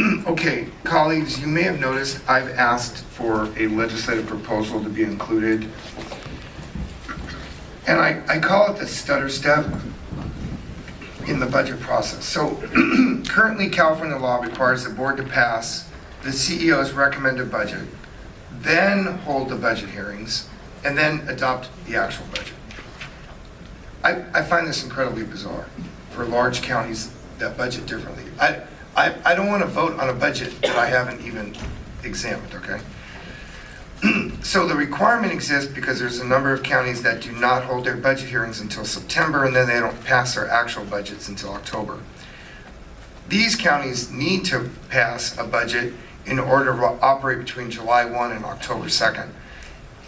Okay, colleagues, you may have noticed I've asked for a legislative proposal to be included. And I call it the stutter step in the budget process. So currently California law requires the board to pass the CEO's recommended budget, then hold the budget hearings, and then adopt the actual budget. I find this incredibly bizarre for large counties that budget differently. I don't want to vote on a budget that I haven't even examined, okay? So the requirement exists because there's a number of counties that do not hold their budget hearings until September, and then they don't pass their actual budgets until October. These counties need to pass a budget in order to operate between July 1 and October 2nd.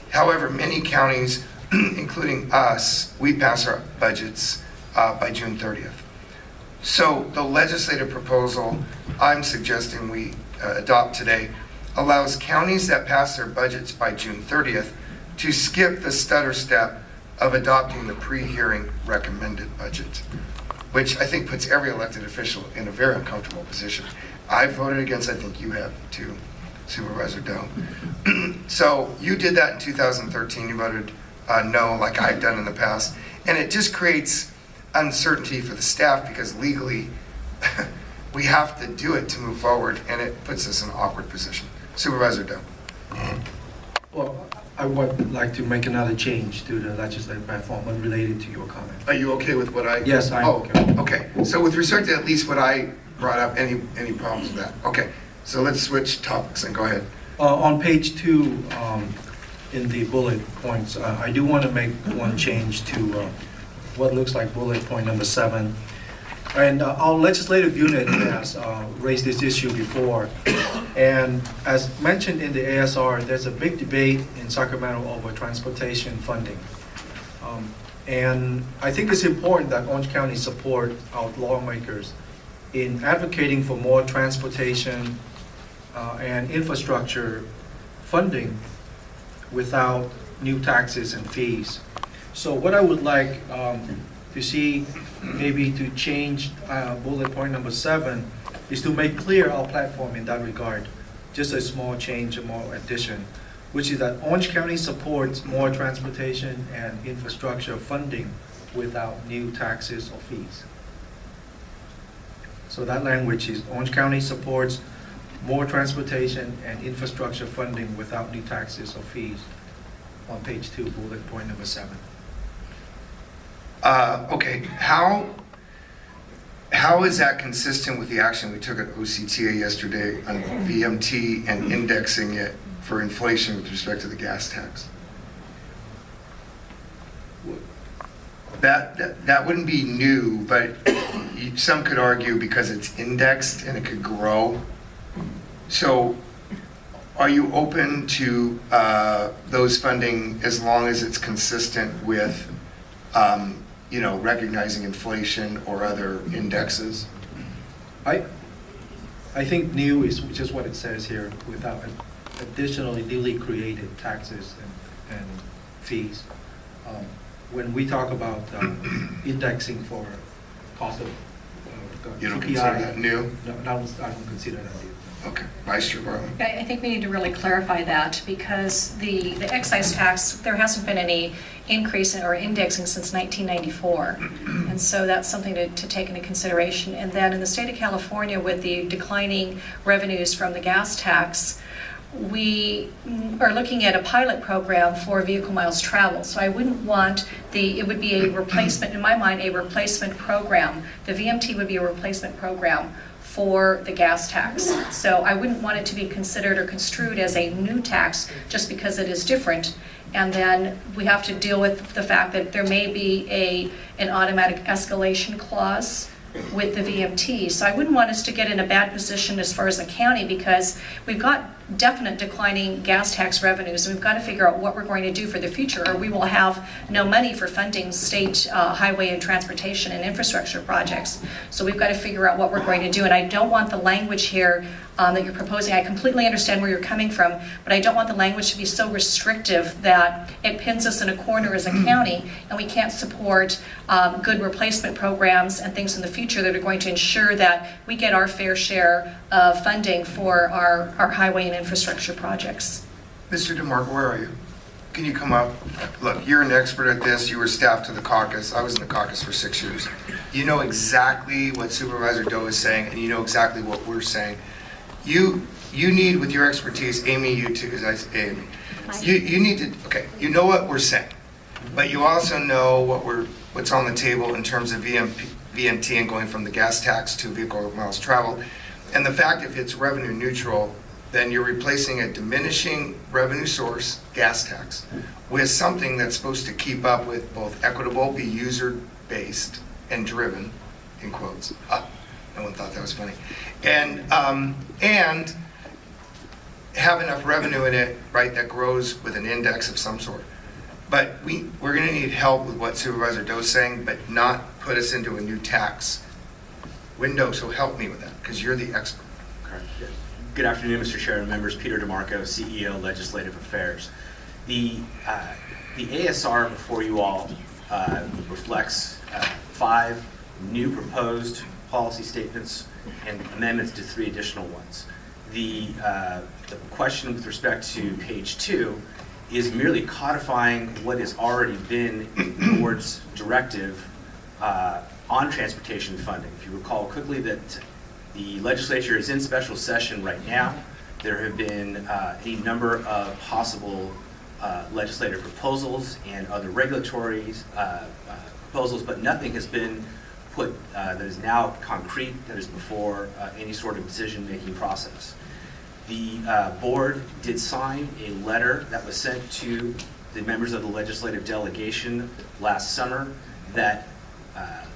However, many counties, including us, we pass our budgets by June 30th. So the legislative proposal I'm suggesting we adopt today allows counties that pass their budgets by June 30th to skip the stutter step of adopting the pre-hearing recommended budget, which I think puts every elected official in a very uncomfortable position. I voted against, I think you have too, Supervisor Doe. So you did that in 2013, you voted no like I've done in the past, and it just creates uncertainty for the staff because legally we have to do it to move forward, and it puts us in an awkward position. Supervisor Doe. Well, I would like to make another change to the legislative platform unrelated to your comment. Are you okay with what I? Yes, I'm okay. Okay. So with respect to at least what I brought up, any problems with that? Okay. So let's switch topics and go ahead. On page 2, in the bullet points, I do want to make one change to what looks like bullet point number 7. And our legislative unit has raised this issue before. And as mentioned in the ASR, there's a big debate in Sacramento over transportation funding. And I think it's important that Orange County support our lawmakers in advocating for more transportation and infrastructure funding without new taxes and fees. So what I would like to see maybe to change bullet point number 7 is to make clear our platform in that regard. Just a small change, a more addition, which is that Orange County supports more transportation and infrastructure funding without new taxes or fees. So that language is Orange County supports more transportation and infrastructure funding without new taxes or fees on page 2, bullet point number 7. Okay, how is that consistent with the action we took at OCTA yesterday on VMT and indexing it for inflation with respect to the gas tax? That wouldn't be new, but some could argue because it's indexed and it could grow. So are you open to those funding as long as it's consistent with recognizing inflation or other indexes? I think new is just what it says here, without additionally newly created taxes and fees. When we talk about indexing for cost of You don't CPI, consider that new? No, I don't consider that new. Okay, Vice Chair Barlow. I think we need to really clarify that because the excise tax, there hasn't been any increase or indexing since 1994. And so that's something to take into consideration. And then in the state of California, with the declining revenues from the gas tax, we are looking at a pilot program for vehicle miles traveled. So I wouldn't want it would be a replacement, in my mind, a replacement program. The VMT would be a replacement program for the gas tax. So I wouldn't want it to be considered or construed as a new tax just because it is different. And then we have to deal with the fact that there may be an automatic escalation clause with the VMT. So I wouldn't want us to get in a bad position as far as the county, because we've got definite declining gas tax revenues, and we've got to figure out what we're going to do for the future, or we will have no money for funding state highway and transportation and infrastructure projects. So we've got to figure out what we're going to do, and I don't want the language here that you're proposing. I completely understand where you're coming from, but I don't want the language to be so restrictive that it pins us in a corner as a county and we can't support good replacement programs and things in the future future that are going to ensure that we get our fair share of funding for our highway and infrastructure projects. Mr. DeMarco, where are you? Can you come up? Look, you're an expert at this. You were staff to the caucus. I was in the caucus for 6 years. You know exactly what Supervisor Doe is saying, and you know exactly what we're saying. You need, with your expertise, Amy, you too, as I say, Amy, you need to, okay, you know what we're saying, but you also know what's on the table in terms of VMT and going from the gas tax to vehicle miles traveled. And the fact if it's revenue neutral, then you're replacing a diminishing revenue source, gas tax, with something that's supposed to keep up with both equitable, be user-based, and driven, in quotes. No one thought that was funny. And have enough revenue in it, right, that grows with an index of some sort. But we're going to need help with what Supervisor Doe is saying, but not put us into a new tax window. So help me with that, because you're the expert. Correct. Good afternoon, Mr. Chair and members. Peter DeMarco, CEO, Legislative Affairs. The ASR before you all reflects 5 new proposed policy statements and amendments to 3 additional ones. The question with respect to page 2 is merely codifying what has already been the board's directive on transportation funding. If you recall quickly that the legislature is in special session right now. There have been a number of possible legislative proposals and other regulatory proposals, but nothing has been put that is now concrete, that is before any sort of decision-making process. The board did sign a letter that was sent to the members of the legislative delegation last summer that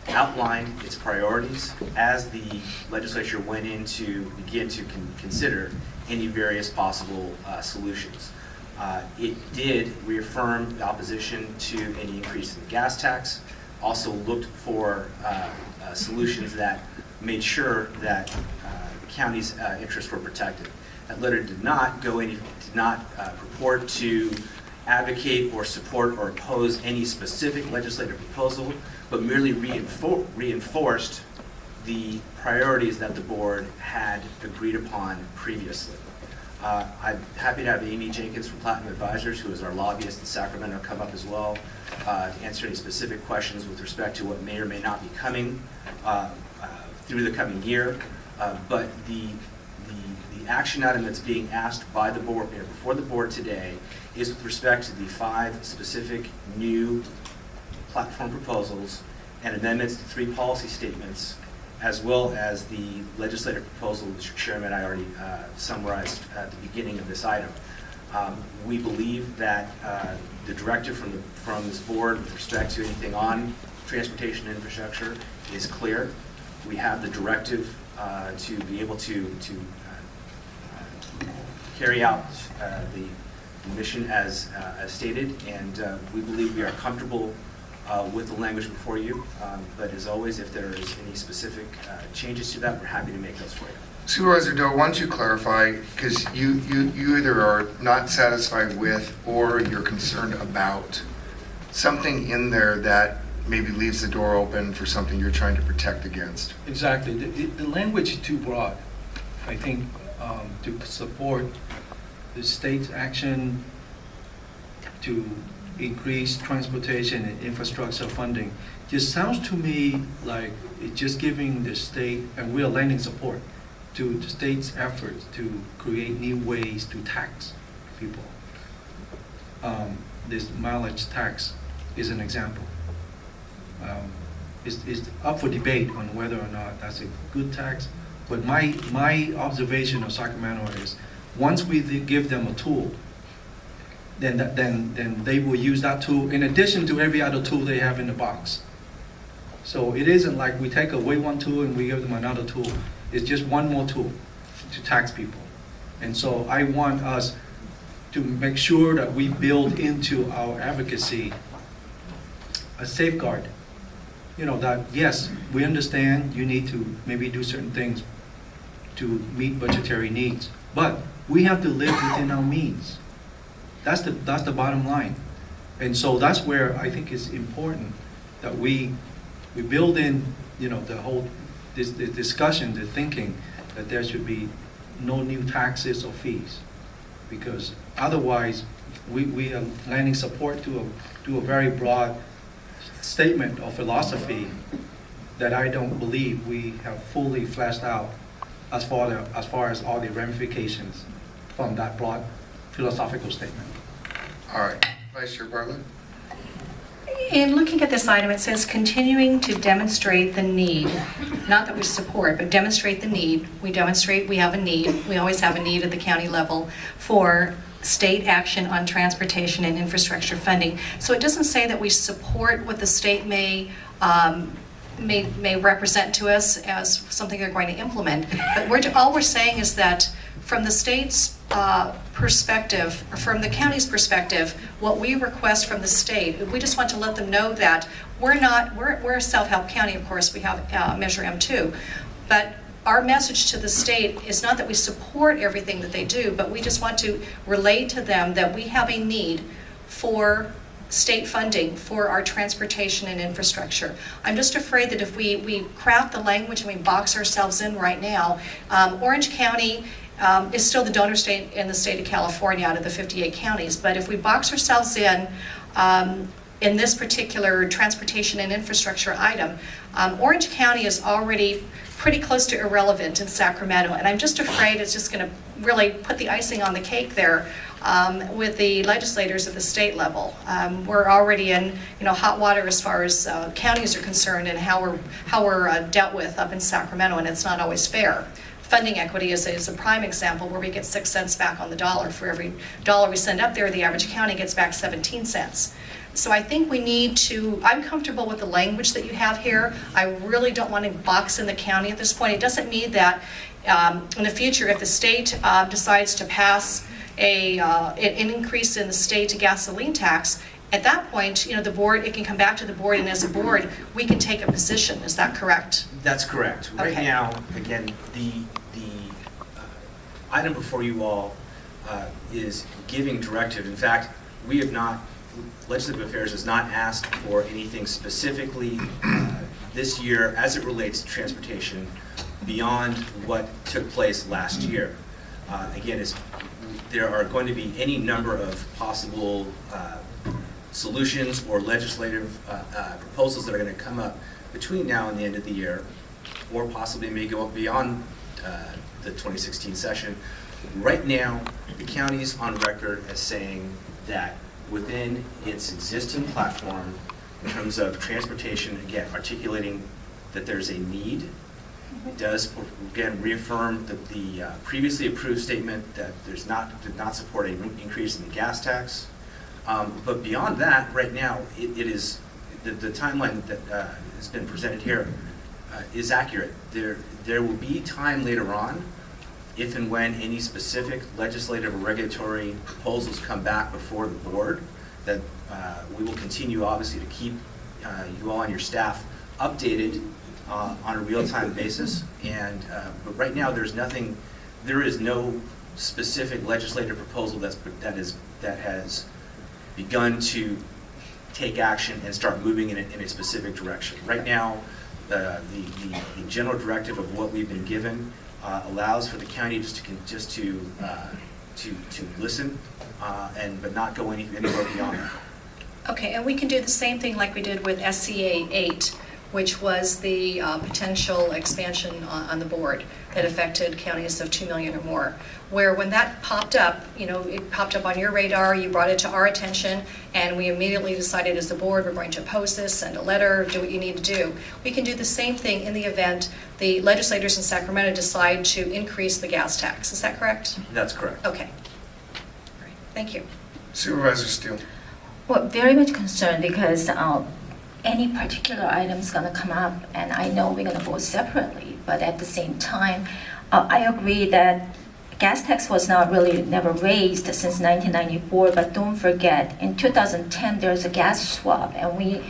outlined its priorities as the legislature went in to begin to consider any various possible solutions. It did reaffirm the opposition to any increase in the gas tax, also looked for solutions that made sure that the county's interests were protected. That letter did not purport to advocate or support or oppose any specific legislative proposal, but merely reinforced the priorities that the board had agreed upon previously. I'm happy to have Amy Jenkins from Platinum Advisors, who is our lobbyist in Sacramento, come up as well to answer any specific questions with respect to what may or may not be coming through the coming year. But the action item that's being asked by the board, before the board today, is with respect to the 5 specific new platform proposals and amendments to 3 policy statements, as well as the legislative proposal, Mr. Chairman, I already summarized at the beginning of this item. We believe that the directive from this board with respect to anything on transportation infrastructure is clear. We have the directive to be able to carry out the mission as stated, and we believe we are comfortable with the language before you, but as always, if there is any specific changes to that, we're happy to make those for you. Supervisor Doe, why don't you clarify, because you either are not satisfied with or you're concerned about something in there that maybe leaves the door open for something you're trying to protect against. Exactly. The language is too broad, I think, to support the state's action to increase transportation and infrastructure funding. Just sounds to me like it's just giving the state, and we are lending support to the state's efforts to create new ways to tax people. This mileage tax is an example. It's up for debate on whether or not that's a good tax, but my observation of Sacramento is once we give them a tool, then they will use that tool in addition to every other tool they have in the box. So it isn't like we take away one tool and we give them another tool. It's just one more tool to tax people. And so I want us to make sure that we build into our advocacy a safeguard. You know, that yes, we understand you need to maybe do certain things to meet budgetary needs, but we have to live within our means. That's the bottom line. And so that's where I think it's important that we build in the whole, the discussion, the thinking that there should be no new taxes or fees. Because otherwise, we are lending support to a very broad statement or philosophy that I don't believe we have fully fleshed out as far as all the ramifications from that broad philosophical statement. All right, Vice Chair Bartlett? In looking at this item, it says continuing to demonstrate the need, not that we support, but demonstrate the need. We demonstrate we have a need. We always have a need at the county level for state action on transportation and infrastructure funding. So it doesn't say that we support what the state may represent to us as something they're going to implement. But all we're saying is that from the state's perspective, or from the county's perspective, what we request from the state, we just want to let them know that we're a self-help county, of course, we have Measure M2, but our message to the state is not that we support everything that they do, but we just want to relate to them that we have a need for state funding for our transportation and infrastructure. I'm just afraid that if we craft the language and we box ourselves in right now, Orange County is still the donor state in the state of California out of the 58 counties, but if we box ourselves in this particular transportation and infrastructure item, Orange County is already pretty close to irrelevant in Sacramento, and I'm just afraid it's just going to really put the icing on the cake there with the legislators at the state level. We're already in hot water as far as counties are concerned and how we're dealt with up in Sacramento, and it's not always fair. Funding equity is a prime example where we get 6 cents back on the dollar. For every dollar we send up there, the average county gets back 17 cents. So I think we need to, I'm comfortable with the language that you have here. I really don't want to box in the county at this point. It doesn't mean that in the future, if the state decides to pass an increase in the state gasoline tax, at that point, the board, it can come back to the board, and as a board, we can take a position. Is that correct? That's correct. Right Okay. now, again, the item before you all is giving directive. In fact, we have not, Legislative Affairs has not asked for anything specifically this year as it relates to transportation beyond what took place last year. Again, there are going to be any number of possible solutions or legislative proposals that are going to come up between now and the end of the year, or possibly may go up beyond the 2016 session. Right now, the county's on record as saying that within its existing platform, in terms of transportation, again, articulating that there's a need. It does, again, reaffirm the previously approved statement that did not support an increase in the gas tax. But beyond that, right now, it is, the timeline that has been presented here is accurate. There will be time later on, if and when any specific legislative or regulatory proposals come back before the board, that we will continue, obviously, to keep you all and your staff updated on a real-time basis. And but right now, there is no specific legislative proposal that has begun to take action and start moving in a specific direction. Right now, the general directive of what we've been given allows for the county just to listen but not go anywhere beyond that. Okay, and we can do the same thing like we did with SCA 8, which was the potential expansion on the board that affected counties of 2 million or more. Where when that popped up, it popped up on your radar, you brought it to our attention, and we immediately decided as the board, we're going to oppose this, send a letter, do what you need to do. We can do the same thing in the event the legislators in Sacramento decide to increase the gas tax. Is that correct? That's correct. Okay. All right. Thank you. Supervisor Steele? Well, very much concerned because any particular item is going to come up, and I know we're going to vote separately, but at the same time, I agree that gas tax was never raised since 1994, but don't forget, in 2010, there's a gas swap, and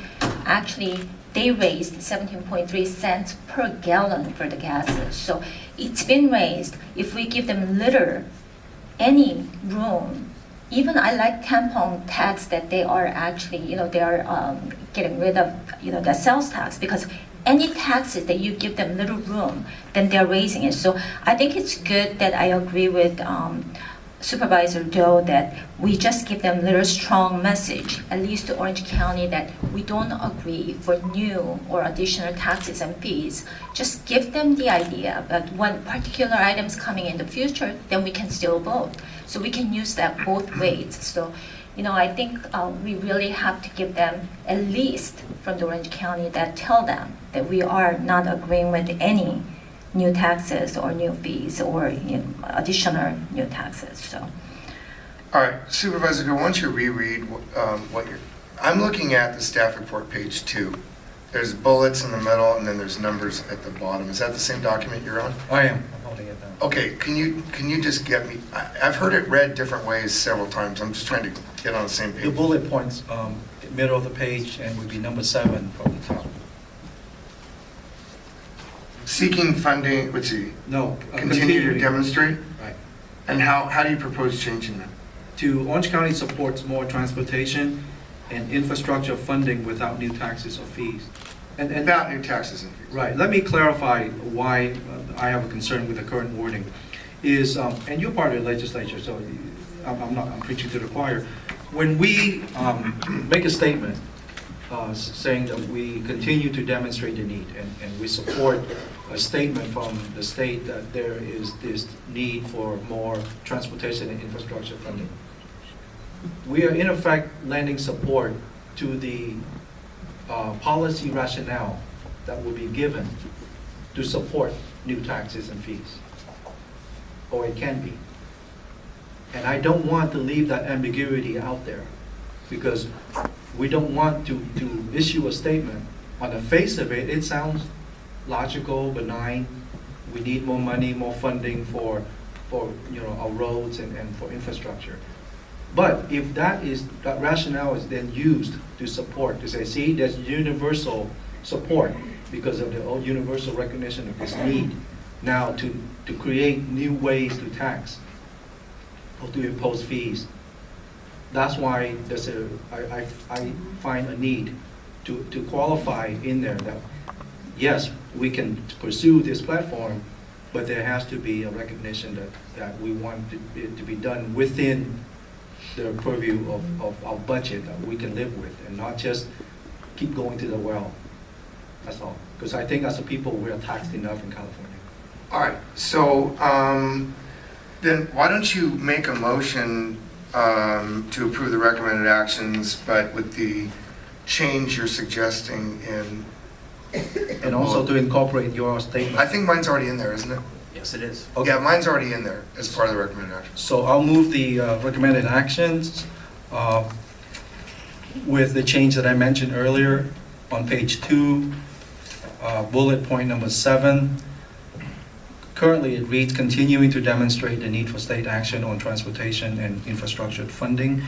they raised 17.3 cents per gallon for the gases. So it's been raised. If we give them any room, even I like tampon tax that they are actually, they are getting rid of, the sales tax, because any taxes that you give them little room, then they're raising it. So I think it's good that I agree with Supervisor Doe that we just give them a little strong message, at least to Orange County, that we don't agree for new or additional taxes and fees. Just give them the idea that when particular items coming in the future, then we can still vote. So we can use that both ways. So, I think we really have to give them at least from the Orange County that tell them that we are not agreeing with any new taxes or new fees or additional new taxes. So, All right, Supervisor Doe, why don't you reread what you're, I'm looking at the staff report, page 2. There's bullets in the middle, and then there's numbers at the bottom. Is that the same document you're on? I am. I'm holding it down. Okay, can you just get me, I've heard it read different ways several times. I'm just trying to get on the same The page. bullet points, middle of the page, and would be number 7 from the top. Seeking funding, let's see, No. continue to continuing. demonstrate? Right. And how do you propose changing that? To Orange County supports more transportation and infrastructure funding without new taxes or fees. And Without new taxes and fees. right, let me clarify why I have a concern with the current wording. Is, and you're part of the legislature, so I'm preaching to the choir. When we make a statement saying that we continue to demonstrate the need, and we support a statement from the state that there is this need for more transportation and infrastructure funding, we are in effect lending support to the policy rationale that will be given to support new taxes and fees, or it can be. And I don't want to leave that ambiguity out there, because we don't want to issue a statement. On the face of it, it sounds logical, benign. We need more money, more funding for our roads and for infrastructure. But if that rationale is then used to support, to say, see, there's universal support because of the universal recognition of this need now to create new ways to tax or to impose fees. That's why I find a need to qualify in there that, yes, we can pursue this platform, but there has to be a recognition that we want it to be done within the purview of our budget that we can live with, and not just keep going to the well. That's all. Because I think as a people, we are taxed enough in California. All right, so then why don't you make a motion to approve the recommended actions, but with the change you're suggesting in... And also to incorporate your statement. I think mine's already in there, isn't it? Yes, it is. Okay. Yeah, mine's already in there as part of the recommended actions. So I'll move the recommended actions with the change that I mentioned earlier on page 2, bullet point number 7. Currently, it reads, continuing to demonstrate the need for state action on transportation and infrastructure funding.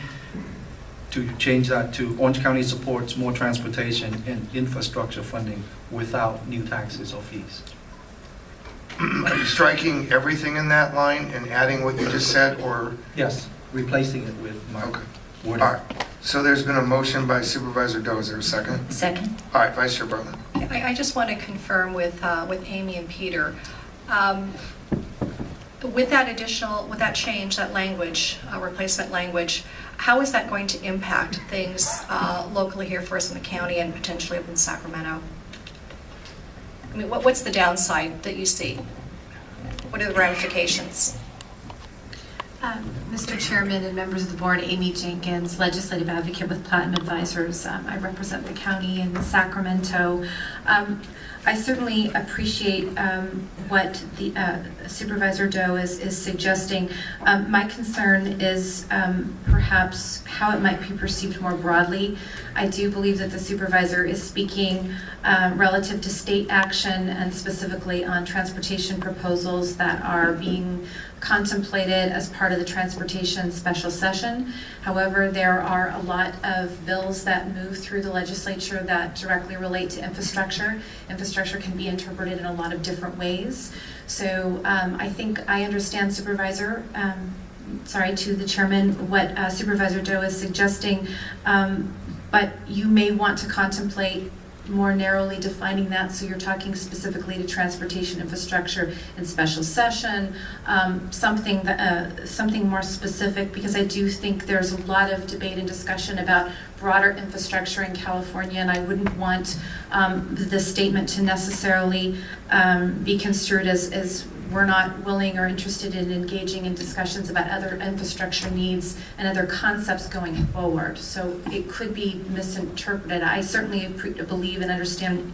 To change that to Orange County supports more transportation and infrastructure funding without new taxes or fees. Are you striking everything in that line and adding what you just said, or? Yes, replacing it with my Okay. wording. All right, so there's been a motion by Supervisor Doe. Is there a second? second. All right, Vice Chair Bartlett. I just want to confirm with Amy and Peter. With that change, that language, replacement language, how is that going to impact things locally here for us in the county and potentially up in Sacramento? I mean, what's the downside that you see? What are the ramifications? Mr. Chairman and members of the board, Amy Jenkins, legislative advocate with Platinum Advisors. I represent the county in Sacramento. I certainly appreciate what the Supervisor Doe is suggesting. My concern is perhaps how it might be perceived more broadly. I do believe that the supervisor is speaking relative to state action and specifically on transportation proposals that are being contemplated as part of the transportation special session. However, there are a lot of bills that move through the legislature that directly relate to infrastructure. Infrastructure can be interpreted in a lot of different ways. So I think I understand to the chairman what Supervisor Doe is suggesting, but you may want to contemplate more narrowly defining that, so you're talking specifically to transportation infrastructure in special session, something more specific, because I do think there's a lot of debate and discussion about broader infrastructure in California, and I wouldn't want the statement to necessarily be construed as we're not willing or interested in engaging in discussions about other infrastructure needs and other concepts going forward. So it could be misinterpreted. I certainly believe and understand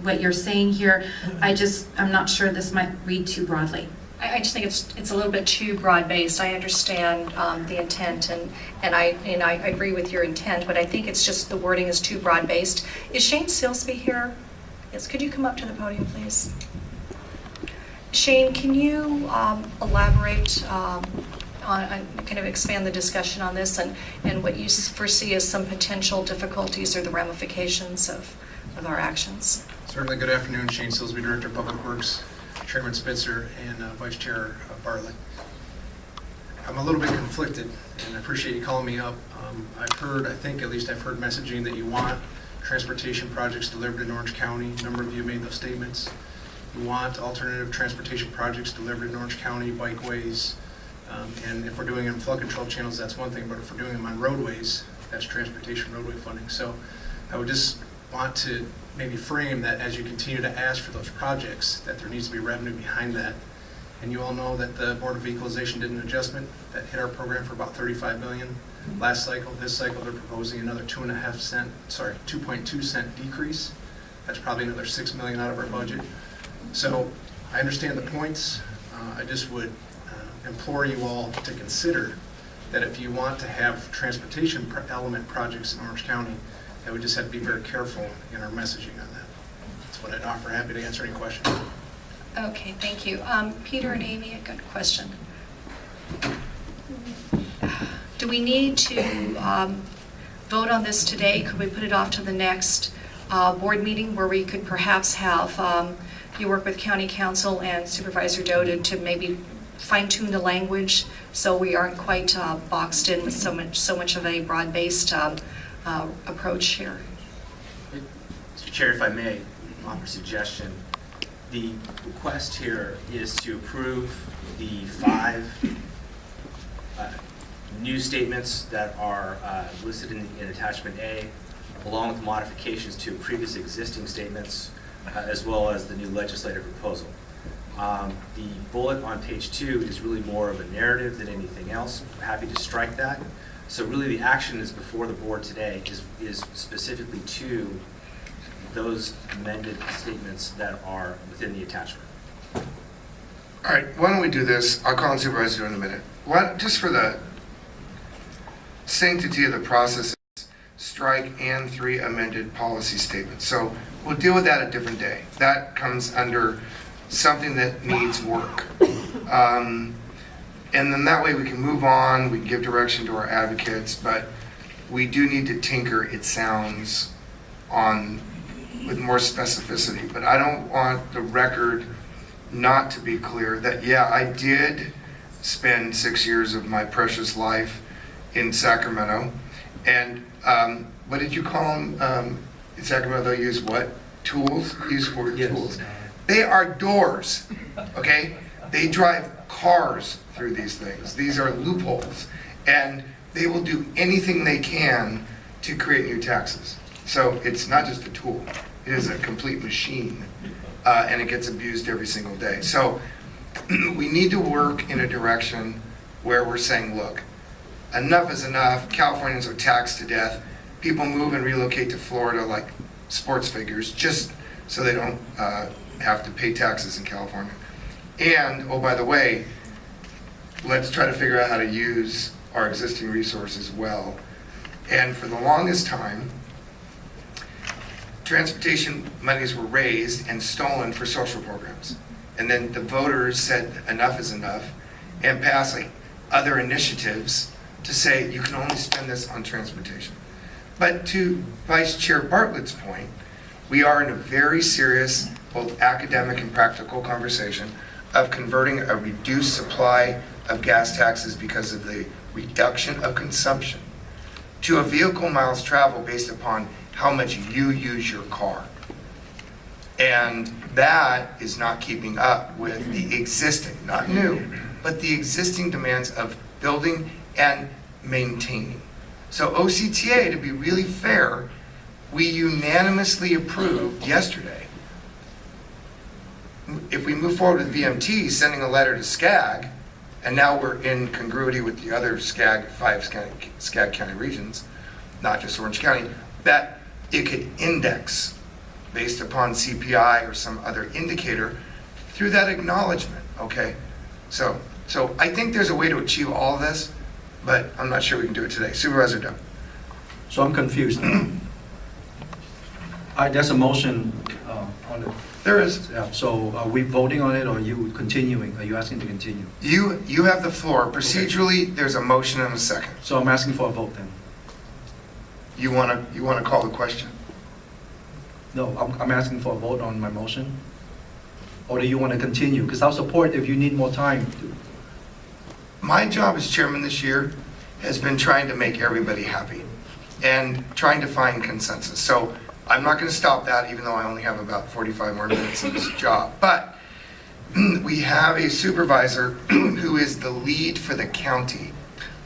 what you're saying here. I'm not sure this might read too broadly. I just think it's a little bit too broad-based. I understand the intent, and I agree with your intent, but I think it's just the wording is too broad-based. Is Shane Silsby here? Yes, could you come up to the podium, please? Shane, can you elaborate on kind of expand the discussion on this and what you foresee as some potential difficulties or the ramifications of our actions? Certainly. Good afternoon. Shane Silsby, Director of Public Works, Chairman Spitzer, and Vice Chair Bartlett. I'm a little bit conflicted, and I appreciate you calling me up. I've heard messaging that you want transportation projects delivered in Orange County. A number of you made those statements. You want alternative transportation projects delivered in Orange County, bikeways, and if we're doing it in flood control channels, that's one thing, but if we're doing them on roadways, that's transportation roadway funding. So I would just want to maybe frame that as you continue to ask for those projects, that there needs to be revenue behind that. And you all know that the Board of Equalization did an adjustment that hit our program for about $35 million last cycle. This cycle, they're proposing another 2.2 cent decrease. That's probably another $6 million out of our budget. So I understand the points. I just would implore you all to consider that if you want to have transportation element projects in Orange County, that we just have to be very careful in our messaging on that. That's what I'd offer. Happy to answer any questions. Okay, thank you. Peter and Amy, a good question. Do we need to vote on this today? Could we put it off to the next board meeting where we could perhaps have you work with County Council and Supervisor Doe to maybe fine-tune the language so we aren't quite boxed in with so much of a broad-based approach here? Mr. Chair, if I may offer a suggestion. The request here is to approve the 5 new statements that are listed in Attachment A, along with modifications to previous existing statements, as well as the new legislative proposal. The bullet on page 2 is really more of a narrative than anything else. I'm happy to strike that. So really the action is before the board today is specifically to those amended statements that are within the attachment. All right, why don't we do this? I'll call on Supervisor in a minute. Just for the sanctity of the process, strike and 3 amended policy statements. So we'll deal with that a different day. That comes under something that needs work. And then that way we can move on, we can give direction to our advocates, but we do need to tinker, it sounds, on with more specificity. But I don't want the record not to be clear that, yeah, I did spend 6 years of my precious life in Sacramento. And what did you call them? In Sacramento, they use what? Tools? Use word Yes. tools. They are doors, okay? They drive cars through these things. These are loopholes. And they will do anything they can to create new taxes. So it's not just a tool. It is a complete machine. And it gets abused every single day. So we need to work in a direction where we're saying, look, enough is enough. Californians are taxed to death. People move and relocate to Florida like sports figures just so they don't have to pay taxes in California. And, oh, by the way, let's try to figure out how to use our existing resources well. And for the longest time, transportation monies were raised and stolen for social programs. And then the voters said enough is enough and passed like other initiatives to say you can only spend this on transportation. But to Vice Chair Bartlett's point, we are in a very serious, both academic and practical conversation of converting a reduced supply of gas taxes because of the reduction of consumption to a vehicle miles traveled based upon how much you use your car. And that is not keeping up with the existing, not new, but the existing demands of building and maintaining. So OCTA, to be really fair, we unanimously approved yesterday. If we move forward with VMT, sending a letter to SCAG, and now we're in congruity with the other SCAG, 5 SCAG county regions, not just Orange County, that it could index based upon CPI or some other indicator through that acknowledgement, okay? So I think there's a way to achieve all of this, but I'm not sure we can do it today. Supervisor Dunn. So I'm confused. There's a motion on the, There is. yeah, so are we voting on it, or are you continuing? Are you asking to continue? You have the floor. Procedurally, there's a motion and a second. So I'm asking for a vote then. You want to call the question? No, I'm asking for a vote on my motion. Or do you want to continue? Because I'll support if you need more time. My job as chairman this year has been trying to make everybody happy and trying to find consensus. So I'm not going to stop that, even though I only have about 45 more minutes in this job. But we have a supervisor who is the lead for the county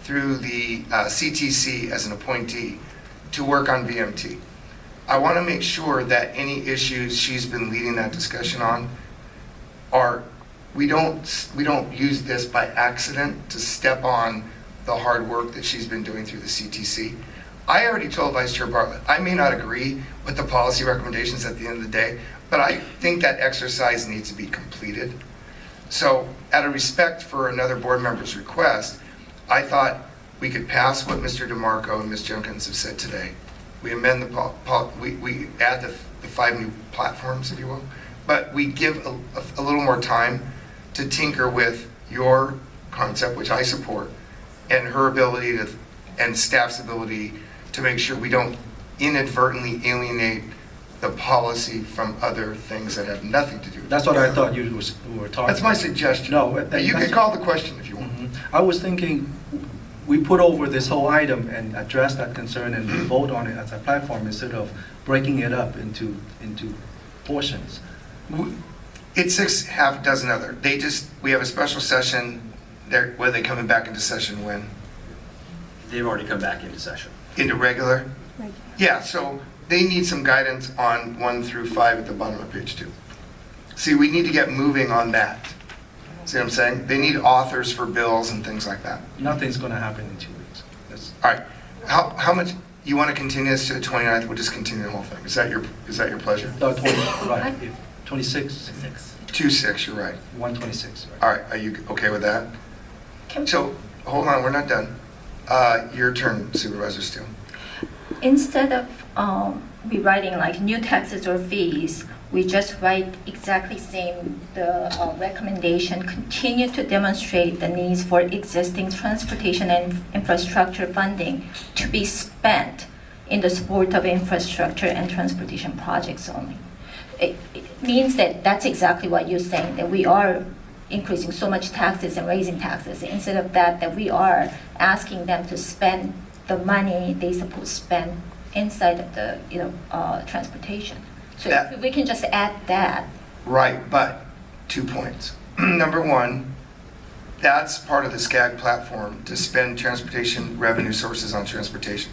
through the CTC as an appointee to work on VMT. I want to make sure that any issues she's been leading that discussion on are, we don't use this by accident to step on the hard work that she's been doing through the CTC. I already told Vice Chair Bartlett, I may not agree with the policy recommendations at the end of the day, but I think that exercise needs to be completed. So out of respect for another board member's request, I thought we could pass what Mr. DeMarco and Ms. Jenkins have said today. We amend we add the 5 new platforms, if you will, but we give a little more time to tinker with your concept, which I support, and her ability to, and staff's ability to make sure we don't inadvertently alienate the policy from other things that have nothing to do with it. That's what I thought you were talking. That's my suggestion. No, You can call the question if you want. I was thinking, we put over this whole item and address that concern and vote on it as a platform instead of breaking it up into portions. It's 6 half a dozen other. We have a special session, where they coming back into session when? They've already come back into session. Into regular? Yeah, so they need some guidance on 1 through 5 at the bottom of page 2. See, we need to get moving on that. See what I'm saying? They need authors for bills and things like that. Nothing's going to happen in 2 weeks. All right, how much, you want to continue this to the 29th? We'll just continue the whole thing. Is that your pleasure? No, 20, right, 26. 2/6, you're right. 126, right. All right, are you okay with that? So, hold on, we're not done. Your turn, Supervisor Steele. Instead of rewriting like new taxes or fees, we just write exactly same the recommendation, continue to demonstrate the needs for existing transportation and infrastructure funding to be spent in the support of infrastructure and transportation projects only. It means that that's exactly what you're saying, that we are increasing so much taxes and raising taxes. Instead of that we are asking them to spend the money they supposed to spend inside of the transportation. So if we can just add that. Right, but 2 points. Number 1, that's part of the SCAG platform to spend transportation revenue sources on transportation.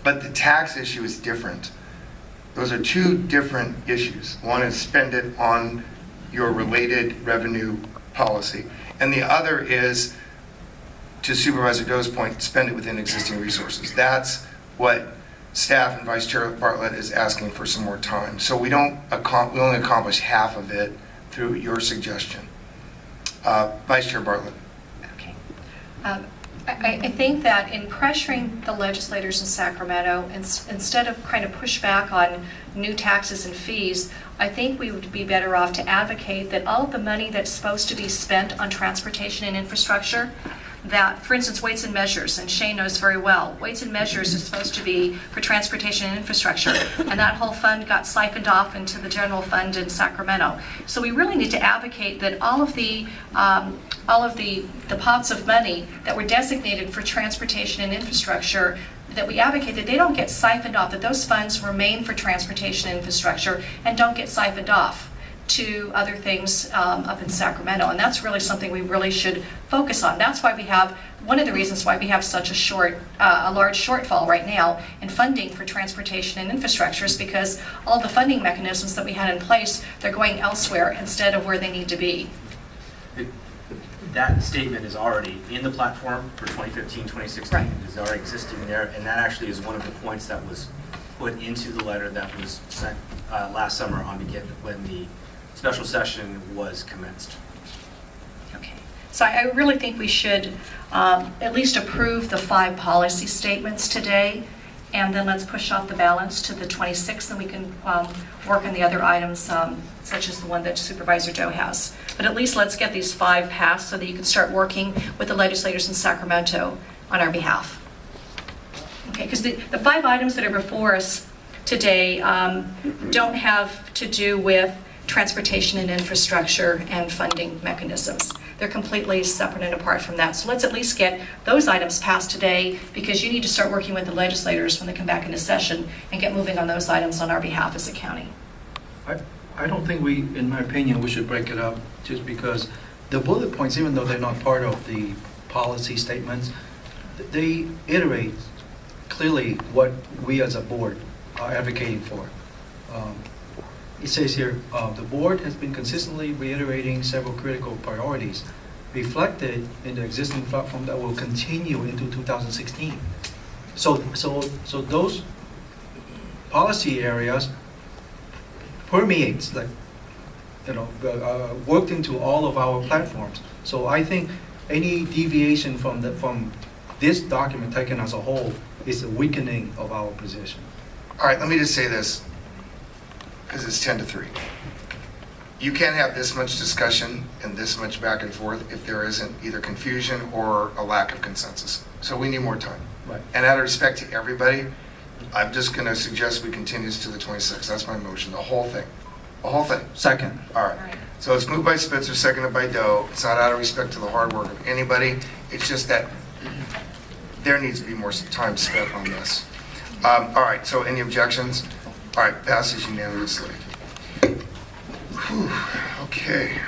But the tax issue is different. Those are 2 different issues. One is spend it on your related revenue policy, and the other is, to Supervisor Doe's point, spend it within existing resources. That's what staff and Vice Chair Bartlett is asking for some more time. So we only accomplish half of it through your suggestion. Vice Chair Bartlett. Okay. I think that in pressuring the legislators in Sacramento, instead of trying to push back on new taxes and fees, I think we would be better off to advocate that all of the money that's supposed to be spent on transportation and infrastructure, that, for instance, weights and measures, and Shane knows very well, weights and measures is supposed to be for transportation and infrastructure, and that whole fund got siphoned off into the general fund in Sacramento. So we really need to advocate that all of the pots of money that were designated for transportation and infrastructure that we advocate that they don't get siphoned off, that those funds remain for transportation infrastructure and don't get siphoned off to other things up in Sacramento. And that's really something we really should focus on. That's why we have, one of the reasons why we have such a large shortfall right now in funding for transportation and infrastructure is because all the funding mechanisms that we had in place, they're going elsewhere instead of where they need to be. That statement is already in the platform for 2015, 2016. Right. It is already existing there, and that actually is one of the points that was put into the letter that was sent last summer when the special session was commenced. Okay, so I really think we should at least approve the 5 policy statements today, and then let's push off the balance to the 26th, and we can work on the other items, such as the one that Supervisor Joe has. But at least let's get these 5 passed so that you can start working with the legislators in Sacramento on our behalf. Okay, because the 5 items that are before us today don't have to do with transportation and infrastructure and funding mechanisms. They're completely separate and apart from that. So let's at least get those items passed today, because you need to start working with the legislators when they come back into session and get moving on those items on our behalf as a county. I don't think we, in my opinion, we should break it up, just because the bullet points, even though they're not part of the policy statements, they iterate clearly what we as a board are advocating for. It says here, the board has been consistently reiterating several critical priorities reflected in the existing platform that will continue into 2016. So those policy areas permeates, like, worked into all of our platforms. So I think any deviation from this document taken as a whole is a weakening of our position. All right, let me just say this, because it's 10 to 3. You can't have this much discussion and this much back and forth if there isn't either confusion or a lack of consensus. So we need more time. Right. And out of respect to everybody, I'm just going to suggest we continue this to the 26th. That's my motion, the whole thing. The whole thing. Second. All right. So it's moved by Spitzer, seconded by Doe. It's not out of respect to the hard work of anybody. It's just that there needs to be more time spent on this. All right, so any objections? All right, passes unanimously. Whew, okay.